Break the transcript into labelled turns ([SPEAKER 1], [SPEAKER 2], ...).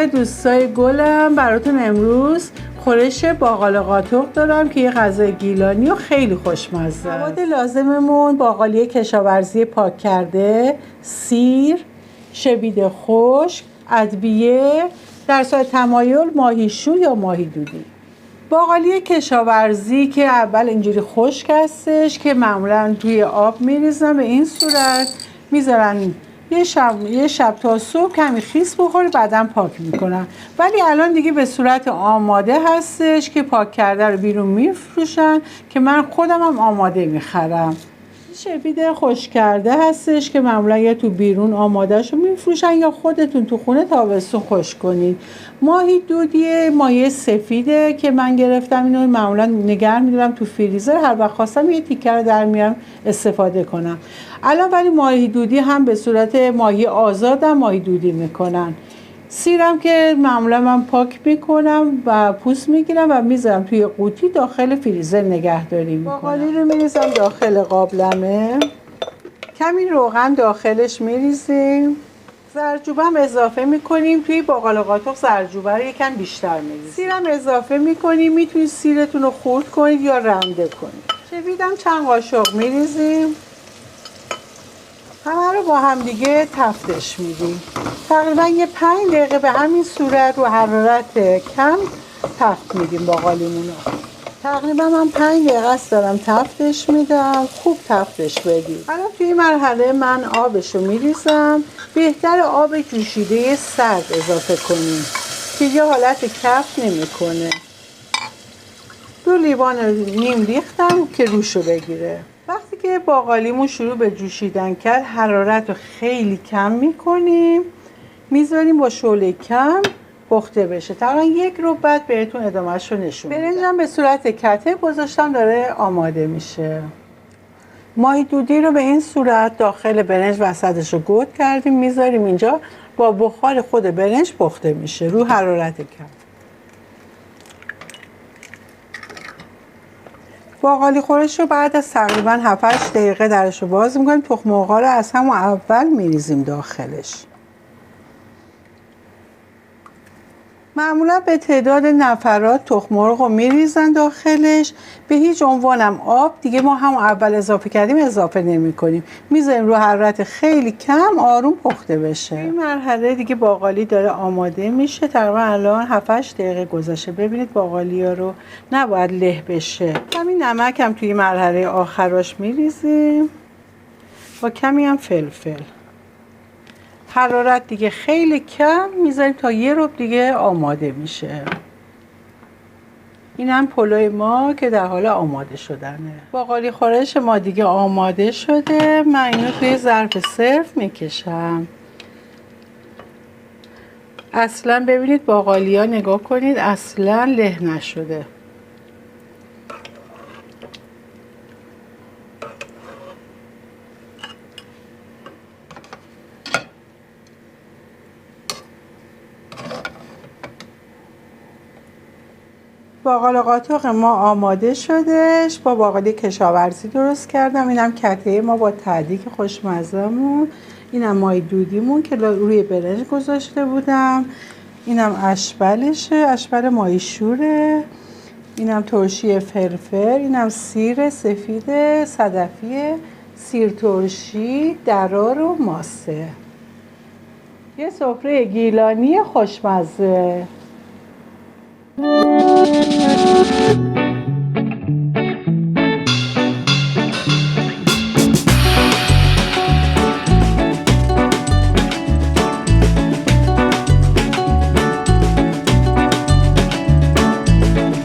[SPEAKER 1] سلام دوستای گلم، براتون امروز خورش باقالی قاطق دارم که یه غذای گیلانی و خیلی خوشمزه. مواد لازممون باقالی کشاورزی پاک کرده، سیر، شبید خشک، ادویه، در صورت تمایل ماهیشو یا ماهی دودی. باقالی کشاورزی که اول اینجوری خشک هستش که معمولا توی آب میریزن، به این صورت میذارن یه شب تا صبح کمی خیس بخوره، بعداً پاک میکنن. ولی الان دیگه به صورت آماده هستش که پاک کرده رو بیرون میفروشن که من خودم هم آماده میخرم. شبید خشک کرده هستش که معمولا یا تو بیرون آمادهشو میفروشن یا خودتون تو خونه تابستون خشک کنید. ماهی دودی مایع سفیده که من گرفتم، اینو معمولا نگه میدارم تو فریزر، هر وقت خواستم یه تیکه رو در میارم استفاده کنم. الان ولی ماهی دودی هم به صورت ماهی آزادم ماهی دودی میکنن. سیرم که معمولا من پاک میکنم و پوست میگیرم و میذارم توی قوطی داخل فریزر نگهداری میکنم. باقالی رو میریزم داخل قابلمه، کمی روغن داخلش میریزیم، زردچوبه هم اضافه میکنیم. توی باقالی قاطق زردچوبه رو یکم بیشتر میریزیم. سیرم اضافه میکنیم، میتونید سیرتون رو خرد کنید یا رنده کنید. شویدم چند قاشق میریزیم، همه رو با هم دیگه تفتش میدیم. تقریبا یه 5 دقیقه به همین صورت رو حرارت کم تفت میدیم باقالیمون رو. تقریبا من 5 دقیقه است دارم تفتش میدم، خوب تفتش بدید. حالا توی این مرحله من آبشو میریزم. بهتر آب جوشیده سرد اضافه کنیم که یه حالت کف نمیکنه. 2 لیوان نیم ریختم که روشو بگیره. وقتی که باقالیمون شروع به جوشیدن کرد، حرارت رو خیلی کم میکنیم، میذاریم با شعله کم پخته بشه. تقریبا 1 رو بعد بهتون ادامهش رو نشون میدم. برنجم به صورت کته گذاشتم، داره آماده میشه. ماهی دودی رو به این صورت داخل برنج وسطش رو گود کردیم، میذاریم اینجا، با بخار خود برنج پخته میشه رو حرارت کم. باقالی خورش رو بعد از تقریبا 7-8 دقیقه درش رو باز میکنیم. تخم مرغ‌ها رو از همون اول میریزیم داخلش. معمولا به تعداد نفرات تخم مرغ رو میریزن داخلش. به هیچ عنوانم آب دیگه ما همون اول اضافه کردیم اضافه نمی کنیم. میذاریم رو حرارت خیلی کم آروم پخته بشه. این مرحله دیگه باقالی داره آماده میشه. تقریبا الان 7-8 دقیقه گذشته. ببینید باقالی ها رو نباید له بشه. همین نمک هم توی مرحله آخراش میریزیم با کمی هم فلفل. حرارت دیگه خیلی کم میذاریم تا 1 ربع دیگه آماده میشه. این هم پلوی ما که در حال آماده شدنه. باقالی خورش ما دیگه آماده شده. من اینو توی ظرف صرف میکشم. اصلا ببینید باقالی ها نگاه کنید اصلا له نشده. باقالی قاطق ما آماده شدش. با باقالی کشاورزی درست کردم. اینم کته ما با ته‌دیگ خوشمزه‌مون. اینم ماهی دودیمون که روی برنج گذاشته بودم. اینم اشبلشه، اشبل ماهی شوره. اینم ترشی فلفل. اینم سیر سفید صدفی، سیر ترشی، درار و ماسه. یه سفره گیلانی خوشمزه.